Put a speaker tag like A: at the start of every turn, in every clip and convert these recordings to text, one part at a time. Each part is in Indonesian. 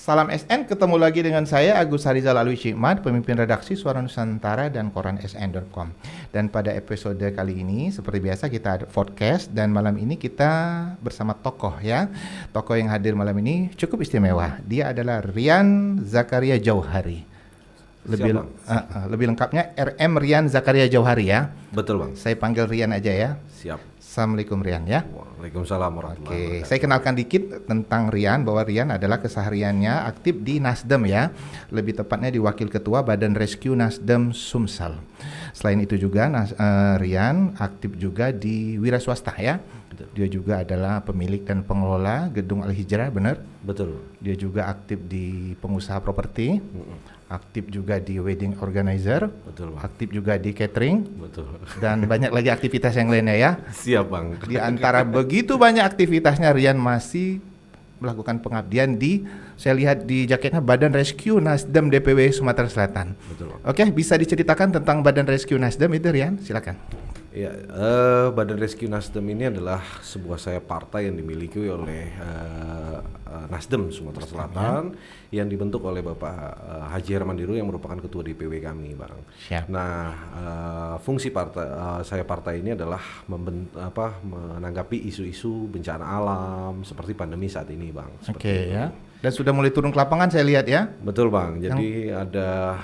A: Salam SN, ketemu lagi dengan saya Agus Harizal Alwi Syikmat, pemimpin redaksi Suara Nusantara dan koran sn.com. Dan pada episode kali ini, seperti biasa kita ada podcast dan malam ini kita bersama tokoh ya. Tokoh yang hadir malam ini cukup istimewa. Dia adalah Rian Zakaria Jauhari. Lebih lengkapnya RM Rian Zakaria Jauhari ya.
B: Betul bang.
A: Saya panggil Rian aja ya.
B: Siap.
A: Assalamualaikum Rian ya.
B: Waalaikumsalam warahmatullahi wabarakatuh.
A: Saya kenalkan dikit tentang Rian, bahwa Rian adalah kesehariannya aktif di Nasdem ya. Lebih tepatnya di Wakil Ketua Badan Rescue Nasdem Sumsel. Selain itu juga Rian aktif juga di wira swasta ya. Dia juga adalah pemilik dan pengelola Gedung Al-Hijrah, benar?
B: Betul.
A: Dia juga aktif di pengusaha properti. Aktif juga di wedding organizer,
B: betul bang.
A: Aktif juga di catering,
B: betul.
A: Dan banyak lagi aktivitas yang lainnya ya.
B: Siap bang.
A: Di antara begitu banyak aktivitasnya, Rian masih melakukan pengabdian di, saya lihat di jaketnya, Badan Rescue Nasdem DPW Sumatera Selatan.
B: Betul bang.
A: Oke, bisa diceritakan tentang Badan Rescue Nasdem itu Rian? Silakan.
B: Ya, Badan Rescue Nasdem ini adalah sebuah partai yang dimiliki oleh Nasdem Sumatera Selatan yang dibentuk oleh Bapak Haji Hermandiru yang merupakan ketua DPW kami, bang.
A: Siap.
B: Nah, fungsi partai ini adalah menanggapi isu-isu bencana alam seperti pandemi saat ini, bang.
A: Oke ya. Dan sudah mulai turun ke lapangan saya lihat ya.
B: Betul bang. Jadi ada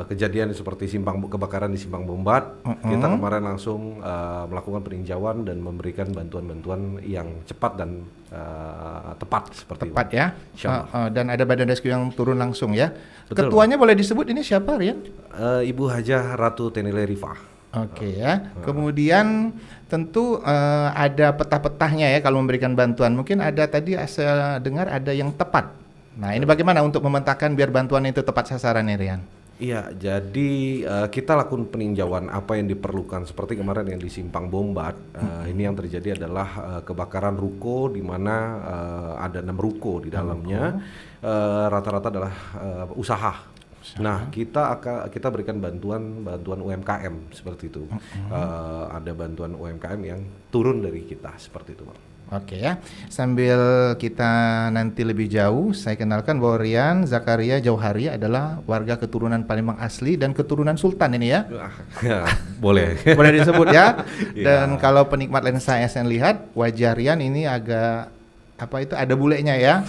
B: kejadian seperti kebakaran di Simpang Bombat, kita kemarin langsung melakukan peninjauan dan memberikan bantuan-bantuan yang cepat dan tepat seperti
A: tepat
B: itu.
A: Ya. Dan ada Badan Rescue yang turun langsung ya.
B: Betul,
A: Ketuanya boleh disebut ini siapa Rian?
B: Ibu Hajah Ratu Tenile Rifah.
A: Oke ya. Kemudian tentu ada peta-petahnya ya kalau memberikan bantuan. Mungkin ada tadi saya dengar ada yang tepat. Nah ini bagaimana untuk memetakan biar bantuan itu tepat sasaran nih Rian?
B: Iya, jadi kita lakukan peninjauan apa yang diperlukan seperti kemarin yang di Simpang Bombat. Ini yang terjadi adalah kebakaran ruko di mana ada 6 ruko di dalamnya. Rata-rata adalah usaha. Nah, kita berikan bantuan UMKM seperti itu. Ada bantuan UMKM yang turun dari kita seperti itu, Bang.
A: Oke ya, sambil kita nanti lebih jauh, saya kenalkan bahwa Rian Zakaria Jauhari adalah warga keturunan Palembang asli dan keturunan Sultan ini ya.
B: Ya, boleh.
A: Boleh disebut ya. Dan kalau penikmat lensa SN lihat, wajah Rian ini agak ada bulenya ya.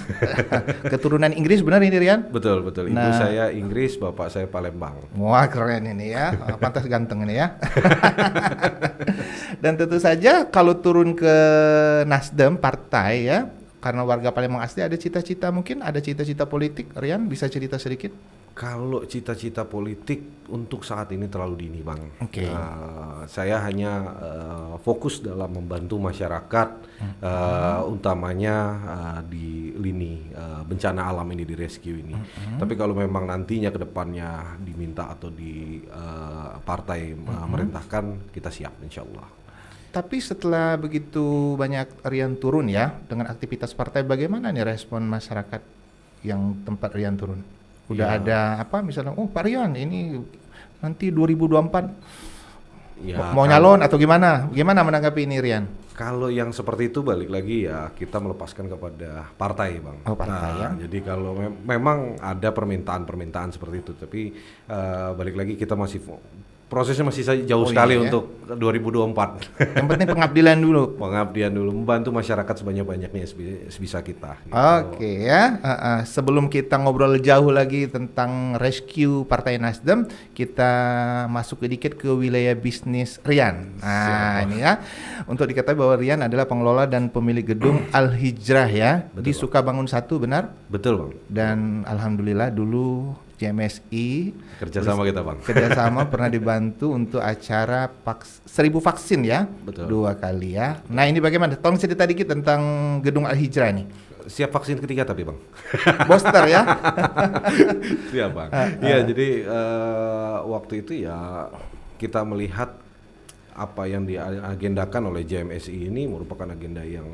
A: Keturunan Inggris benar ini Rian?
B: Betul. Ibu saya Inggris, bapak saya Palembang.
A: Wah keren ini ya, pantas ganteng ini ya. Dan tentu saja kalau turun ke Nasdem partai ya, karena warga Palembang asli ada cita-cita, mungkin ada cita-cita politik, Rian bisa cerita sedikit?
B: Kalau cita-cita politik untuk saat ini terlalu dini, Bang.
A: Oke.
B: Saya hanya fokus dalam membantu masyarakat, utamanya di lini bencana alam ini, di rescue ini. Tapi kalau memang nantinya ke depannya diminta atau di partai merintahkan, kita siap insya Allah.
A: Tapi setelah begitu banyak Rian turun ya, dengan aktivitas partai, bagaimana nih respon masyarakat yang tempat Rian turun? Udah ada misalnya, Pak Rian ini nanti 2024
B: ya,
A: mau nyalon atau gimana? Gimana menanggapi ini Rian?
B: Kalau yang seperti itu balik lagi ya kita melepaskan kepada partai, Bang.
A: Oh, partai ya.
B: Jadi kalau memang ada permintaan seperti itu, tapi balik lagi kita masih prosesnya masih jauh sekali untuk 2024.
A: Yang penting pengabdian dulu.
B: Pengabdian dulu, membantu masyarakat sebanyak-banyaknya sebisa kita. Gitu.
A: Oke ya. Sebelum kita ngobrol jauh lagi tentang rescue Partai Nasdem, kita masuk sedikit ke wilayah bisnis Rian. Nah ini ya, untuk diketahui bahwa Rian adalah pengelola dan pemilik gedung Al-Hijrah ya.
B: Betul,
A: di Sukabangun 1, benar?
B: Betul, Bang.
A: Dan alhamdulillah dulu JMSI
B: kerjasama kita, Bang.
A: Kerjasama pernah dibantu untuk acara 1000 vaksin ya.
B: Betul.
A: 2 kali ya. Nah ini bagaimana? Tolong cerita dikit tentang gedung Al-Hijrah ini.
B: Siap vaksin ketiga tapi, Bang.
A: Booster ya.
B: Siap, Bang. Iya, jadi waktu itu ya kita melihat apa yang diagendakan oleh JMSI ini merupakan agenda yang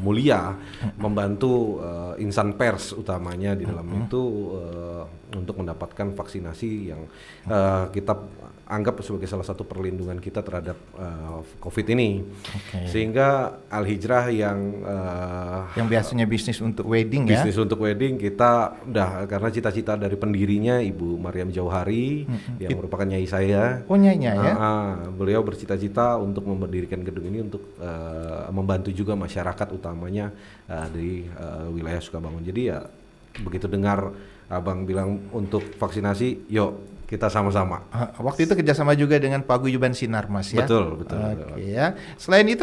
B: mulia, membantu insan pers utamanya di dalam itu untuk mendapatkan vaksinasi yang kita anggap sebagai salah satu perlindungan kita terhadap COVID ini. Sehingga Al Hijrah yang
A: biasanya bisnis untuk wedding
B: bisnis untuk wedding, kita udah, karena cita-cita dari pendirinya Ibu Maryam Jauhari yang merupakan nyai saya.
A: Oh, nyainya ya.
B: Beliau bercita-cita untuk mendirikan gedung ini untuk membantu juga masyarakat utamanya di wilayah Sukabangun. Jadi ya begitu dengar Abang bilang untuk vaksinasi, yuk kita sama-sama.
A: Waktu itu kerjasama juga dengan Paguyuban Sinar, Mas ya.
B: Betul.
A: Ya. Selain itu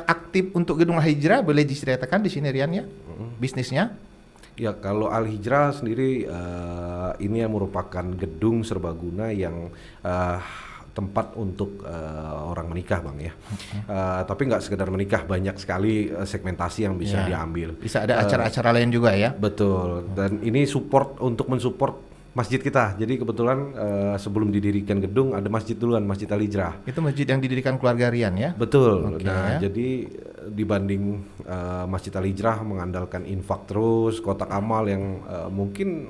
A: aktif untuk Gedung Al Hijrah, boleh diceritakan di sini Rian ya, bisnisnya?
B: Ya, kalau Al Hijrah sendiri ini yang merupakan gedung serbaguna yang tempat untuk orang menikah, Bang ya. Tapi nggak sekedar menikah, banyak sekali segmentasi yang bisa diambil.
A: Bisa ada acara-acara lain juga ya.
B: Betul. Dan ini support untuk mensupport masjid kita. Jadi kebetulan sebelum didirikan gedung ada masjid duluan, Masjid Al Hijrah.
A: Itu masjid yang didirikan keluarga Rian ya?
B: Betul. Jadi dibanding Masjid Al Hijrah mengandalkan infak terus, kotak amal yang mungkin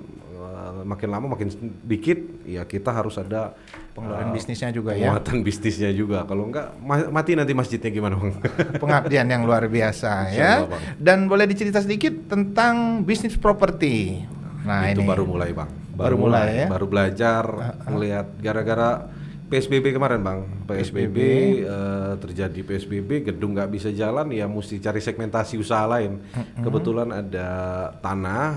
B: makin lama makin sedikit, ya kita harus ada
A: pengeluaran bisnisnya juga ya.
B: Penguatan bisnisnya juga. Kalau enggak mati nanti masjidnya gimana, Bang?
A: Pengabdian yang luar biasa ya. Dan boleh dicerita sedikit tentang bisnis properti. Nah,
B: itu
A: ini
B: baru mulai, Bang.
A: Baru mulai ya.
B: Baru belajar melihat gara-gara PSBB kemarin, Bang. PSBB terjadi PSBB, gedung nggak bisa jalan, ya mesti cari segmentasi usaha lain. Kebetulan ada tanah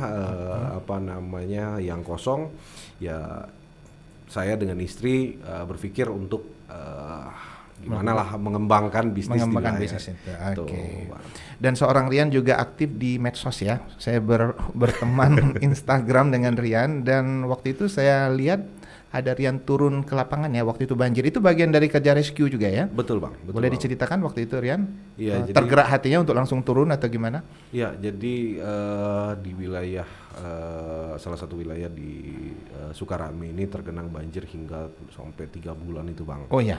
B: yang kosong, ya saya dengan istri berpikir untuk gimana lah mengembangkan bisnis
A: itu. Oke. Dan seorang Rian juga aktif di medsos ya. Saya berteman Instagram dengan Rian, dan waktu itu saya lihat ada Rian turun ke lapangan ya waktu itu banjir. Itu bagian dari kerja rescue juga ya?
B: Betul, Bang.
A: Boleh diceritakan waktu itu Rian?
B: Iya,
A: tergerak hatinya untuk langsung turun atau gimana?
B: Iya, jadi di wilayah salah satu wilayah di Sukarame ini tergenang banjir hingga sampai 3 bulan itu, Bang.
A: Oh ya.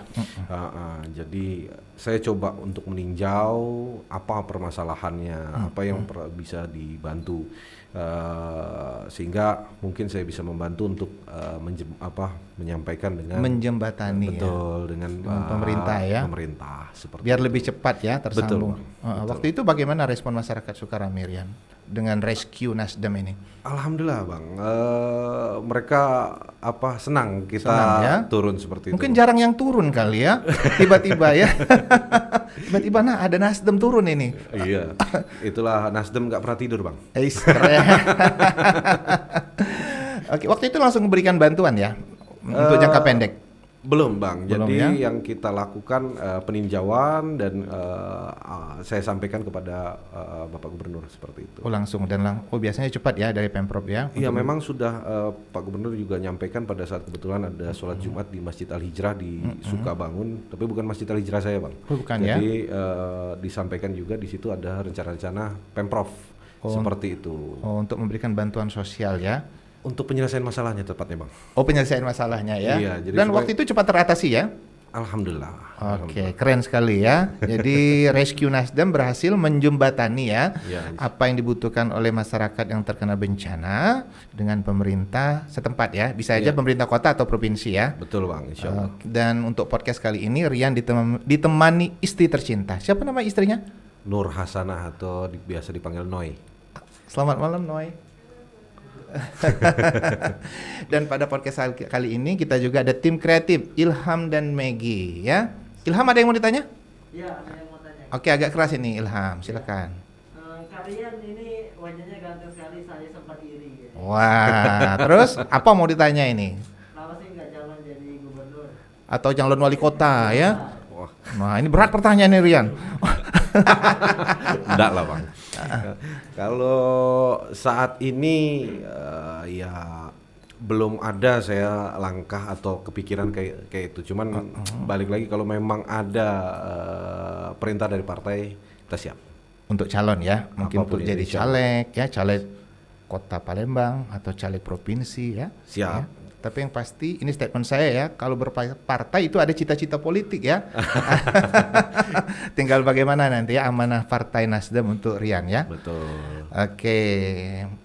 B: Jadi saya coba untuk meninjau apa permasalahannya, apa yang bisa dibantu, sehingga mungkin saya bisa membantu untuk menyampaikan dengan
A: menjembatani
B: dengan
A: pemerintah ya.
B: Pemerintah seperti
A: biar lebih cepat ya tersambung.
B: Betul.
A: Waktu itu bagaimana respon masyarakat Sukarame, Rian, dengan rescue Nasdem ini?
B: Alhamdulillah, Bang. Mereka senang kita
A: ya?
B: Turun seperti
A: Mungkin
B: itu.
A: Jarang yang turun kali ya. Tiba-tiba ya. Tiba-tiba ada Nasdem turun ini.
B: Iya. Itulah Nasdem nggak pernah tidur, Bang.
A: Keren. Oke, waktu itu langsung memberikan bantuan ya untuk jangka pendek.
B: Belum, Bang.
A: Belum,
B: jadi
A: ya?
B: yang kita lakukan peninjauan dan saya sampaikan kepada Bapak Gubernur seperti itu.
A: Oh, langsung biasanya cepat ya dari Pemprov ya?
B: Iya, memang sudah Pak Gubernur juga nyampaikan pada saat kebetulan ada sholat Jumat di Masjid Al Hijrah di Sukabangun, tapi bukan Masjid Al Hijrah saya, Bang.
A: Oh, bukan.
B: Jadi disampaikan juga di situ ada rencana-rencana Pemprov seperti itu.
A: Oh, untuk memberikan bantuan sosial ya?
B: Untuk penyelesaian masalahnya tepatnya, Bang.
A: Oh, penyelesaian masalahnya ya.
B: Iya, jadi
A: dan waktu itu cepat teratasi ya?
B: Alhamdulillah.
A: Oke, keren sekali ya. Jadi Rescue Nasdem berhasil menjembatani ya, apa yang dibutuhkan oleh masyarakat yang terkena bencana dengan pemerintah setempat ya. Bisa aja pemerintah kota atau provinsi ya.
B: Betul, Bang, insya Allah.
A: Dan untuk podcast kali ini Rian ditemani istri tercinta. Siapa nama istrinya?
B: Nur Hasanah atau biasa dipanggil Noi.
A: Selamat malam, Noi. Dan pada podcast kali ini kita juga ada tim kreatif Ilham dan Maggie ya. Ilham, ada yang mau ditanya?
C: Ya, ada yang mau tanya.
A: Oke, agak keras ini Ilham, silakan.
C: Kalian ini wajahnya ganteng sekali, saya sempat iri.
A: Wah, terus apa mau ditanya ini?
C: Kenapa sih nggak jalan jadi gubernur?
A: Atau calon wali kota ya?
B: Wah,
A: Nah, ini berat pertanyaannya Rian.
B: enggak lah, Bang. Kalau saat ini ya belum ada saya langkah atau kepikiran kayak itu. Cuman balik lagi kalau memang ada perintah dari partai, kita siap.
A: Untuk calon ya, mungkin
B: Apapun
A: untuk jadi
B: itu,
A: caleg ya, caleg Kota Palembang atau caleg provinsi ya.
B: Siap.
A: Ya. Tapi yang pasti ini statement saya ya, kalau berpartai itu ada cita-cita politik ya. Tinggal bagaimana nanti ya amanah Partai Nasdem untuk Rian ya.
B: Betul.
A: Oke.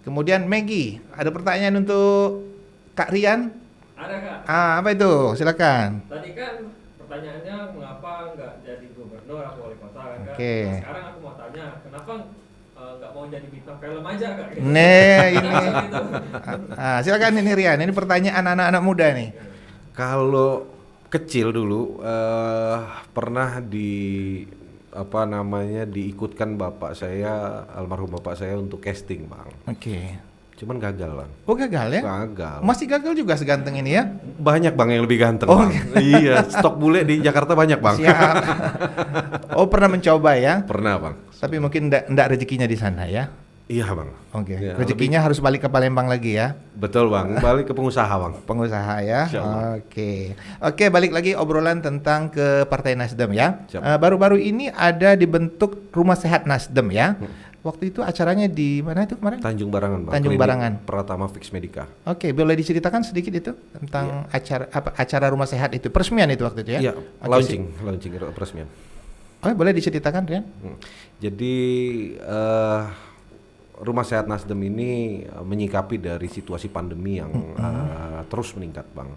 A: Kemudian Maggie, ada pertanyaan untuk Kak Rian?
D: Ada Kak.
A: Apa itu? Silakan.
D: Tadi kan pertanyaannya mengapa nggak jadi gubernur atau wali kota kan?
A: Oke.
D: Nah, sekarang aku mau tanya, kenapa nggak mau jadi bintang film aja Kak? Gitu.
A: Ini.
D: Gitu.
A: Silakan ini Rian. Ini pertanyaan anak-anak muda nih.
B: Kalau kecil dulu pernah diikutkan bapak saya, almarhum bapak saya untuk casting, Bang.
A: Oke.
B: Cuman gagal, Bang.
A: Oh gagal ya?
B: Gagal.
A: Masih gagal juga seganteng ini ya?
B: Banyak, Bang, yang lebih ganteng,
A: Oh,
B: Bang. Iya, stok bule di Jakarta banyak, Bang.
A: Siap. Oh pernah mencoba ya?
B: Pernah, Bang.
A: Tapi mungkin enggak rezekinya di sana ya?
B: Iya, Bang.
A: Oke.
B: Ya,
A: Rezekinya harus balik ke Palembang lagi ya?
B: Betul, Bang. Balik ke pengusaha, Bang.
A: Pengusaha ya.
B: Insya Allah.
A: Oke, balik lagi obrolan tentang ke Partai Nasdem ya.
B: Siap.
A: Baru-baru ini ada dibentuk Rumah Sehat Nasdem ya. Waktu itu acaranya di mana itu kemarin?
B: Tanjung Barangan, Bang.
A: Tanjung
B: Klinik
A: Barangan.
B: Pratama Fix Medica.
A: Oke, boleh diceritakan sedikit itu tentang acara Rumah Sehat itu, peresmian itu waktu itu ya?
B: Iya,
A: Oke,
B: launching peresmian.
A: Oh, boleh diceritakan Rian?
B: Jadi Rumah Sehat Nasdem ini menyikapi dari situasi pandemi yang terus meningkat, Bang.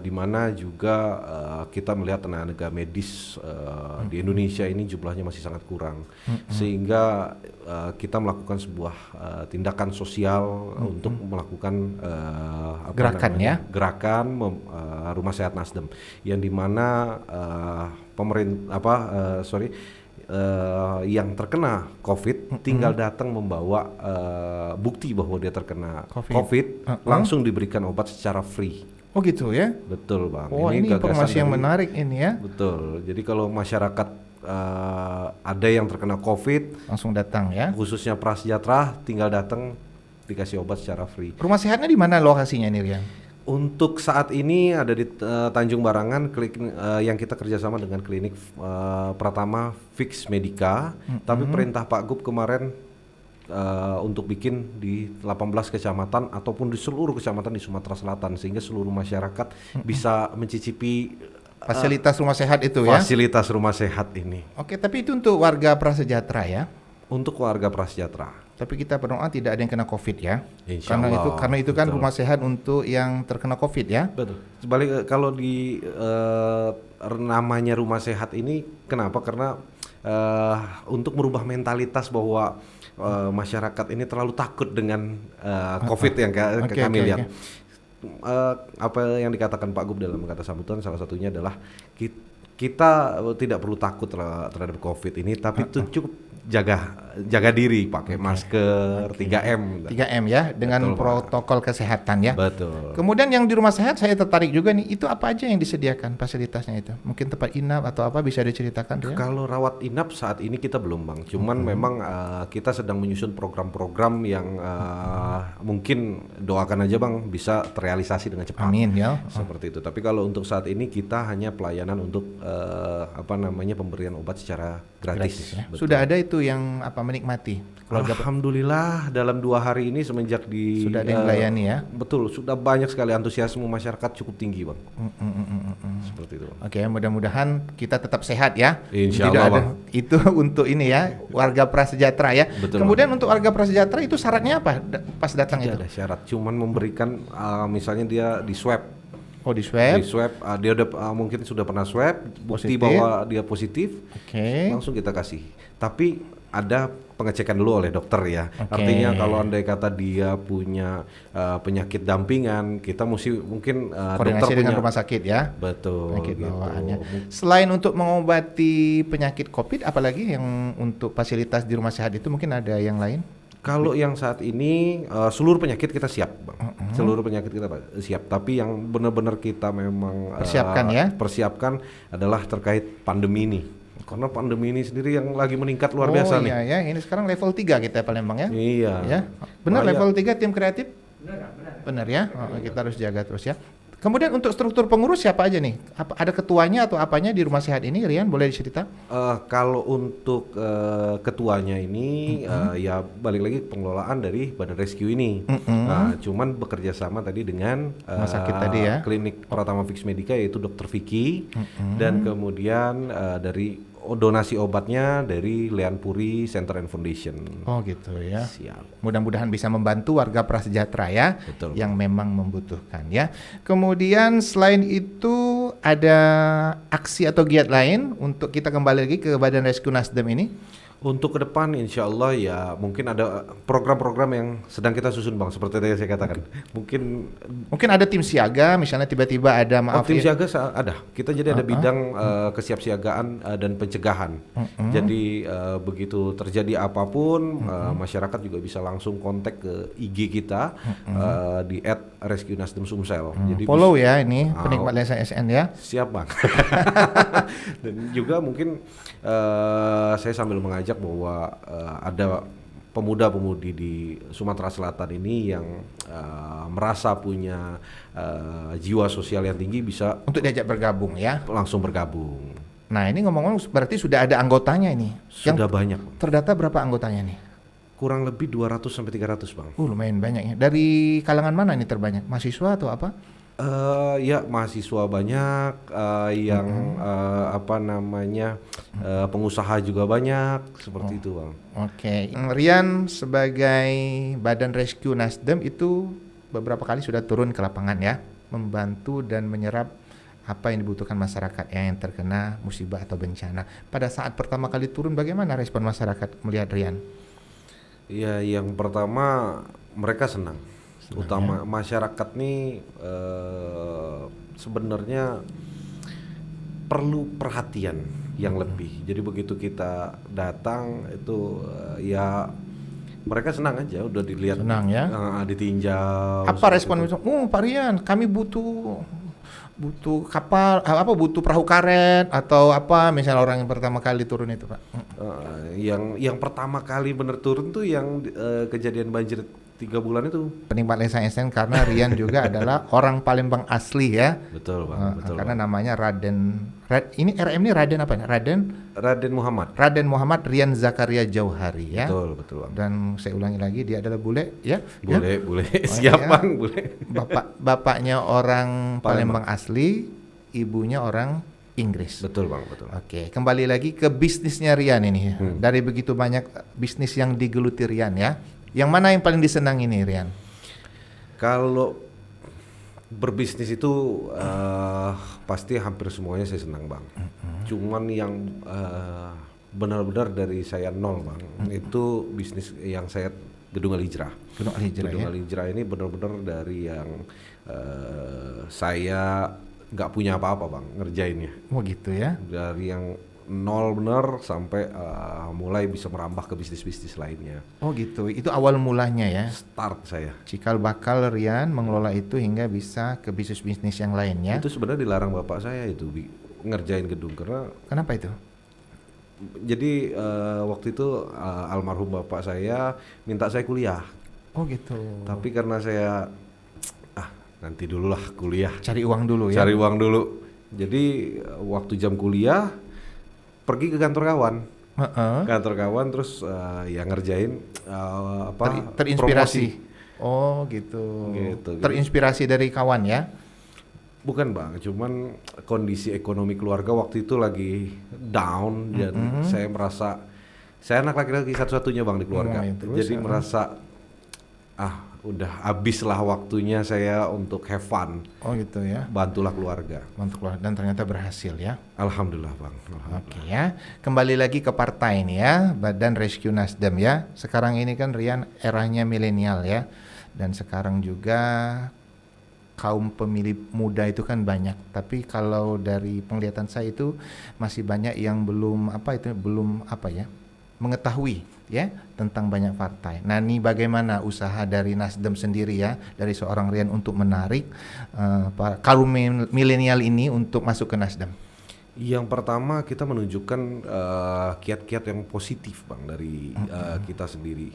B: Di mana juga kita melihat tenaga medis di Indonesia ini jumlahnya masih sangat kurang, sehingga kita melakukan sebuah tindakan sosial untuk melakukan gerakan Rumah Sehat Nasdem, yang dimana yang terkena COVID tinggal datang membawa bukti bahwa dia terkena COVID, langsung diberikan obat secara free.
A: Oh gitu ya?
B: Betul, Bang.
A: Oh ini
B: gagasan
A: informasi yang
B: dari-
A: menarik ini ya.
B: Betul. Jadi kalau masyarakat ada yang terkena COVID,
A: Langsung datang ya.
B: khususnya prasejahtera, tinggal datang dikasih obat secara free.
A: Rumah sehatnya di mana lokasinya nih Rian?
B: Untuk saat ini ada di Tanjung Barangan, yang kita kerjasama dengan klinik Pratama Fix Medica. Tapi perintah Pak Gub kemarin untuk bikin di 18 kecamatan ataupun di seluruh kecamatan di Sumatera Selatan, sehingga seluruh masyarakat bisa mencicipi
A: Fasilitas rumah sehat itu ya?
B: fasilitas rumah sehat ini
A: Oke, tapi itu untuk warga prasejahtera ya?
B: untuk warga prasejahtera.
A: Tapi kita berdoa tidak ada yang kena COVID ya?
B: Insya
A: Karena
B: Allah,
A: itu kan
B: betul.
A: rumah sehat untuk yang terkena COVID ya?
B: Betul. Sebalik kalau di namanya rumah sehat ini, kenapa? Karena untuk merubah mentalitas bahwa masyarakat ini terlalu takut dengan COVID yang kami lihat. Apa yang dikatakan Pak Gub dalam kata sambutan, salah satunya adalah kita tidak perlu takut terhadap COVID ini, tapi itu cukup jaga diri, pakai masker, 3M.
A: 3M ya, dengan
B: Betul, Pak.
A: protokol kesehatan ya?
B: Betul.
A: Kemudian yang di rumah sehat saya tertarik juga nih, itu apa aja yang disediakan fasilitasnya itu? Mungkin tempat inap atau apa bisa diceritakan Rian?
B: Kalau rawat inap saat ini kita belum, Bang. Cuman memang kita sedang menyusun program-program yang mungkin doakan aja, Bang, bisa terrealisasi dengan cepat.
A: Amin ya.
B: Seperti itu. Tapi kalau untuk saat ini kita hanya pelayanan untuk pemberian obat secara gratis.
A: Ya.
B: Betul.
A: Sudah ada itu yang menikmati keluarga
B: Alhamdulillah dalam 2 hari ini semenjak
A: sudah ada yang melayani ya.
B: Betul, sudah banyak sekali antusiasme masyarakat cukup tinggi, Bang. Seperti itu.
A: Oke, mudah-mudahan kita tetap sehat ya.
B: Insya
A: Tidak
B: Allah,
A: ada
B: Bang.
A: itu untuk ini ya, warga prasejahtera ya.
B: Betul,
A: Kemudian untuk warga prasejahtera itu syaratnya apa pas datang
B: Tidak
A: itu?
B: ada syarat, cuman memberikan misalnya dia di swab.
A: Oh di swab.
B: Di swab, dia udah mungkin sudah pernah swab, bukti
A: Positif.
B: bahwa dia positif,
A: Oke.
B: langsung kita kasih. Tapi ada pengecekan dulu oleh dokter ya.
A: Oke.
B: Artinya kalau andai kata dia punya penyakit dampingan, kita mungkin
A: Koordinasi
B: dokter
A: dengan
B: punya,
A: rumah sakit ya.
B: betul.
A: Penyakit
B: gitu.
A: bawaannya. Selain untuk mengobati penyakit COVID, apalagi yang untuk fasilitas di rumah sehat itu mungkin ada yang lain?
B: Kalau yang saat ini seluruh penyakit kita siap, Bang. Seluruh penyakit kita siap. Tapi yang benar-benar kita memang
A: Persiapkan ya?
B: persiapkan adalah terkait pandemi ini. Karena pandemi ini sendiri yang lagi meningkat luar biasa nih.
A: Oh iya ya, ini sekarang level 3 kita Palembang ya.
B: Iya.
A: Ya. Benar
B: Bahaya.
A: level 3 tim kreatif?
D: Benar Kak, benar.
A: Benar ya. Oh, kita harus jaga terus ya. Kemudian untuk struktur pengurus siapa aja nih? Ada ketuanya atau apanya di Rumah Sehat ini, Rian? Boleh dicerita?
B: Kalau untuk ketuanya ini ya balik lagi pengelolaan dari Badan Rescue ini. Nah, cuman bekerja sama tadi dengan
A: Rumah sakit tadi ya?
B: Klinik Pratama Fix Medica yaitu Dr. Vicky dan kemudian dari donasi obatnya dari Lean Puri Center and Foundation.
A: Oh gitu ya.
B: Siap.
A: Mudah-mudahan bisa membantu warga prasejahtera ya,
B: Betul.
A: yang memang membutuhkan ya. Kemudian selain itu ada aksi atau giat lain untuk kita kembali lagi ke Badan Rescue Nasdem ini?
B: Untuk ke depan insya Allah ya mungkin ada program-program yang sedang kita susun Bang, seperti tadi saya katakan.
A: Mungkin ada tim siaga, misalnya tiba-tiba ada
B: Tim siaga ada. Kita jadi ada bidang kesiapsiagaan dan pencegahan. Jadi begitu terjadi apapun, masyarakat juga bisa langsung kontak ke IG kita di @rescue_nasdem_sumsel. Jadi
A: follow ya ini penikmat Lesa SN ya.
B: Siap Bang. Dan juga mungkin saya sambil mengajak bahwa ada pemuda-pemudi di Sumatera Selatan ini yang merasa punya jiwa sosial yang tinggi bisa
A: Untuk diajak bergabung ya.
B: langsung bergabung.
A: Nah ini ngomong-ngomong berarti sudah ada anggotanya ini.
B: Sudah
A: Yang
B: banyak.
A: terdata berapa anggotanya nih?
B: Kurang lebih 200 sampai 300 Bang.
A: Lumayan banyak ya. Dari kalangan mana ini terbanyak? Mahasiswa atau apa?
B: Ya mahasiswa banyak, yang pengusaha juga banyak, seperti itu Bang.
A: Oke. Rian sebagai Badan Rescue Nasdem itu beberapa kali sudah turun ke lapangan ya, membantu dan menyerap apa yang dibutuhkan masyarakat yang terkena musibah atau bencana. Pada saat pertama kali turun, bagaimana respon masyarakat melihat Rian?
B: Ya, yang pertama mereka senang. Utama masyarakat nih sebenarnya perlu perhatian yang lebih. Jadi begitu kita datang itu ya mereka senang aja, udah dilihat,
A: Senang ya.
B: ditinjau.
A: Apa respon itu? Pak Rian, kami butuh kapal, butuh perahu karet atau apa, misalnya orang yang pertama kali turun itu Pak.
B: Yang pertama kali bener turun tuh yang kejadian banjir 3 bulan itu.
A: Penikmat Lesa SN karena Rian juga adalah orang Palembang asli ya.
B: Betul Bang, betul.
A: Karena
B: Bang.
A: namanya ini RM ini Raden apa nih?
B: Raden Muhammad.
A: Raden Muhammad Rian Zakaria Jauhari ya.
B: Betul Bang.
A: Dan saya ulangi lagi, dia adalah bule ya.
B: Boleh. Siap
A: ya.
B: Bang, boleh.
A: Bapaknya orang Palembang asli, ibunya orang Inggris.
B: Betul Bang, betul.
A: Oke, kembali lagi ke bisnisnya Rian ini. Dari begitu banyak bisnis yang digeluti Rian ya. Yang mana yang paling disenangi nih Rian?
B: Kalau berbisnis itu pasti hampir semuanya saya senang Bang. Cuman yang benar-benar dari saya nol Bang, itu bisnis yang saya Gedung Al-Hijrah. Gedung Al-Hijrah ini benar-benar dari yang saya nggak punya apa-apa Bang ngerjainnya.
A: Oh gitu ya.
B: Dari yang nol bener sampai mulai bisa merambah ke bisnis-bisnis lainnya.
A: Oh gitu, itu awal mulanya ya.
B: Start saya.
A: Cikal bakal Rian mengelola itu hingga bisa ke bisnis-bisnis yang lainnya.
B: Itu sebenarnya dilarang bapak saya itu ngerjain gedung karena.
A: Kenapa itu?
B: Jadi waktu itu almarhum bapak saya minta saya kuliah.
A: Oh gitu.
B: Tapi karena saya nanti dulu lah kuliah.
A: Cari uang dulu ya.
B: Cari uang dulu. Jadi waktu jam kuliah pergi ke kantor kawan. Kantor kawan terus ya ngerjain
A: terinspirasi.
B: Promosi.
A: Oh gitu.
B: Gitu.
A: Terinspirasi dari kawan ya.
B: Bukan Bang, cuman kondisi ekonomi keluarga waktu itu lagi down dan saya merasa saya anak laki-laki satu-satunya Bang di keluarga. Jadi merasa udah habis lah waktunya saya untuk have fun.
A: Oh gitu ya.
B: Bantulah keluarga.
A: Dan ternyata berhasil ya.
B: Alhamdulillah Bang.
A: Oke ya. Kembali lagi ke partai ini ya, Badan Rescue Nasdem ya. Sekarang ini kan Rian eranya milenial ya. Dan sekarang juga kaum pemilih muda itu kan banyak. Tapi kalau dari penglihatan saya itu masih banyak yang belum mengetahui ya tentang banyak partai. Nah, ini bagaimana usaha dari Nasdem sendiri ya, dari seorang Rian untuk menarik para kaum milenial ini untuk masuk ke Nasdem?
B: Yang pertama kita menunjukkan kiat-kiat yang positif Bang dari kita sendiri.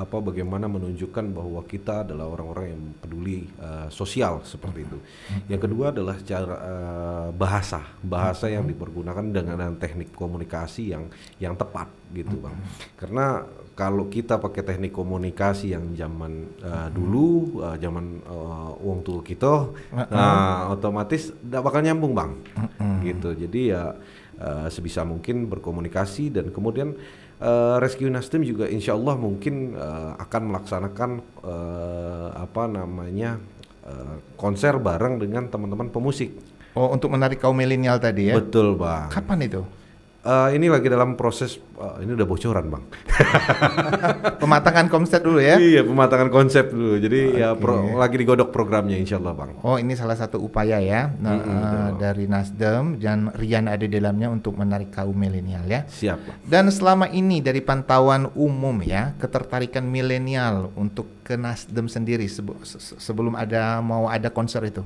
B: Bagaimana menunjukkan bahwa kita adalah orang-orang yang peduli sosial seperti itu. Yang kedua adalah cara bahasa yang dipergunakan dengan teknik komunikasi yang tepat gitu Bang. Karena kalau kita pakai teknik komunikasi yang zaman dulu, zaman uang tua kita, otomatis tidak bakal nyambung Bang, gitu. Jadi ya sebisa mungkin berkomunikasi dan kemudian Rescue Nasdem juga insya Allah mungkin akan melaksanakan konser bareng dengan teman-teman pemusik.
A: Oh, untuk menarik kaum milenial tadi ya?
B: Betul Bang.
A: Kapan itu?
B: Ini lagi dalam proses, ini udah bocoran Bang.
A: Pematangan konsep dulu ya?
B: Iya, pematangan konsep dulu. Jadi lagi digodok programnya insya Allah Bang.
A: Oh, ini salah satu upaya ya dari Nasdem dan Rian ada di dalamnya untuk menarik kaum milenial ya.
B: Siap Bang.
A: Dan selama ini dari pantauan umum ya, ketertarikan milenial untuk ke Nasdem sendiri sebelum mau ada konser itu.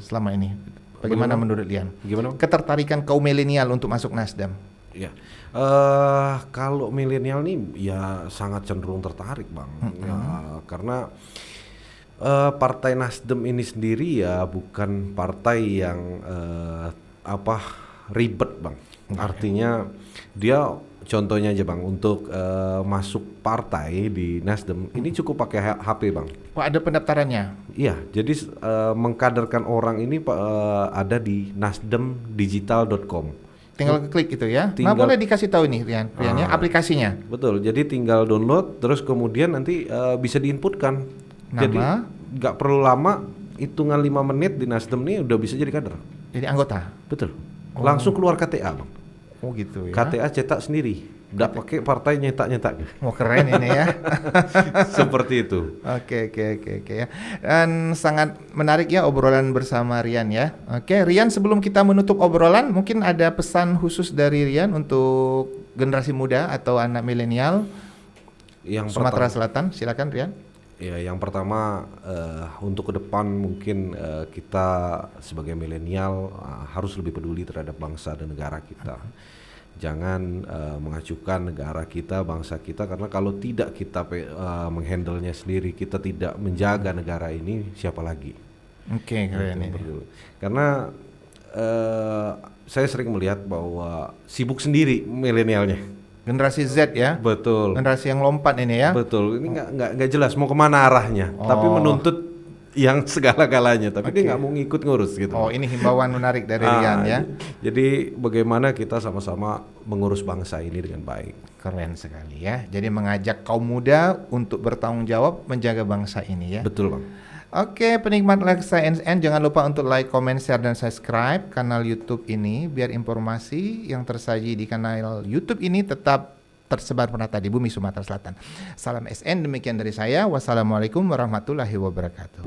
A: Selama ini bagaimana menurut Rian?
B: Gimana Bang?
A: Ketertarikan kaum milenial untuk masuk Nasdem.
B: Ya, kalau milenial nih ya sangat cenderung tertarik Bang, ya, karena Partai Nasdem ini sendiri ya bukan partai yang ribet Bang. Artinya dia contohnya aja Bang untuk masuk partai di Nasdem ini cukup pakai HP Bang.
A: Oh, ada pendaftarannya?
B: Iya, jadi mengkaderkan orang ini ada di nasdemdigital.com.
A: Tinggal klik itu ya.
B: Tinggal,
A: nah boleh dikasih tahu nih Rian ya aplikasinya.
B: Betul. Jadi tinggal download terus kemudian nanti bisa diinputkan.
A: Nama?
B: Jadi nggak perlu lama, hitungan 5 menit di Nasdem nih udah bisa jadi kader.
A: Jadi anggota.
B: Betul. Langsung keluar KTA Bang.
A: Oh gitu ya.
B: KTA cetak sendiri. Nggak pakai partai nyetak-nyetak.
A: Oh keren ini ya.
B: Seperti itu.
A: Oke ya. Dan sangat menarik ya obrolan bersama Rian ya. Oke Rian, sebelum kita menutup obrolan mungkin ada pesan khusus dari Rian untuk generasi muda atau anak milenial Sumatera Selatan. Silakan Rian.
B: Ya, yang pertama untuk ke depan mungkin kita sebagai milenial harus lebih peduli terhadap bangsa dan negara kita. Jangan mengacukan negara kita, bangsa kita, karena kalau tidak kita menghandlenya sendiri, kita tidak menjaga negara ini, siapa lagi?
A: Oke, keren ini.
B: Karena saya sering melihat bahwa sibuk sendiri milenialnya.
A: Generasi Z ya?
B: Betul.
A: Generasi yang lompat ini ya?
B: Betul. Ini nggak jelas mau kemana arahnya, tapi menuntut yang segala-galanya, tapi dia nggak mau ngikut ngurus gitu.
A: Oh, ini himbauan menarik dari Rian ya.
B: Jadi bagaimana kita sama-sama mengurus bangsa ini dengan baik.
A: Keren sekali ya. Jadi mengajak kaum muda untuk bertanggung jawab menjaga bangsa ini ya.
B: Betul Bang.
A: Oke, penikmat Leksa NN, jangan lupa untuk like, comment, share, dan subscribe kanal YouTube ini biar informasi yang tersaji di kanal YouTube ini tetap tersebar merata di bumi Sumatera Selatan. Salam SN, demikian dari saya. Wassalamualaikum warahmatullahi wabarakatuh.